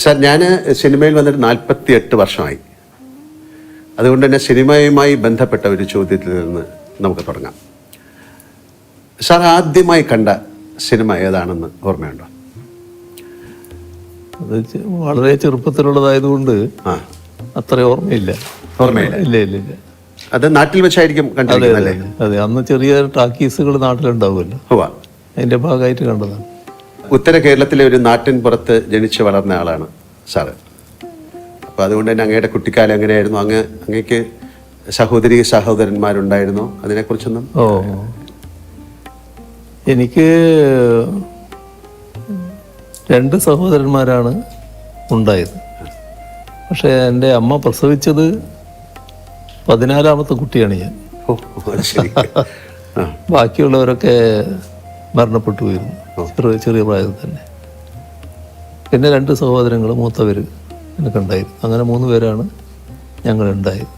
Sir, ഞാൻ സിനിമയിൽ വന്നിട്ട് 48 വർഷമായി. അതുകൊണ്ട് തന്നെ സിനിമയുമായി ബന്ധപ്പെട്ട ഒരു ചോദ്യത്തിൽ നിന്ന് നമുക്ക് തുടങ്ങാം. സാർ ആദ്യമായി കണ്ട സിനിമ ഏതാണെന്ന് ഓർമ്മയുണ്ടോ? അത് വളരെ ചെറുപ്പത്തിലുള്ളതായതുകൊണ്ട് അത്ര ഓർമ്മയില്ല. ഇല്ല ഇല്ല ഇല്ല. അത് നാട്ടിൽ വെച്ചായിരിക്കും കണ്ടിരിക്കുന്നത്. അതെ, അന്ന് ചെറിയ ടാക്കീസുകൾ നാട്ടിലുണ്ടാവുമല്ലോ, അതിന്റെ ഭാഗമായിട്ട് കണ്ടതാണ്. ഉത്തര കേരളത്തിലെ ഒരു നാട്ടിൻ പുറത്ത് ജനിച്ചു വളർന്ന ആളാണ് സാറ്. അപ്പോൾ അതുകൊണ്ട് തന്നെ അങ്ങയുടെ കുട്ടിക്കാലം എങ്ങനെയായിരുന്നു? അങ്ങേക്ക് സഹോദരന്മാരുണ്ടായിരുന്നോ? അതിനെക്കുറിച്ചൊന്നും. എനിക്ക് 2 സഹോദരന്മാരാണ് ഉണ്ടായത്. പക്ഷേ എൻ്റെ അമ്മ പ്രസവിച്ചത് 14ാമത്തെ കുട്ടിയാണ് ഞാൻ. ബാക്കിയുള്ളവരൊക്കെ മരണപ്പെട്ടു പോയിരുന്നു ചെറിയ പ്രായത്തിൽ തന്നെ. പിന്നെ 2 സഹോദരങ്ങൾ, മൂത്തവർ എനിക്കുണ്ടായിരുന്നു. അങ്ങനെ 3 പേരാണ് ഞങ്ങളുണ്ടായത്.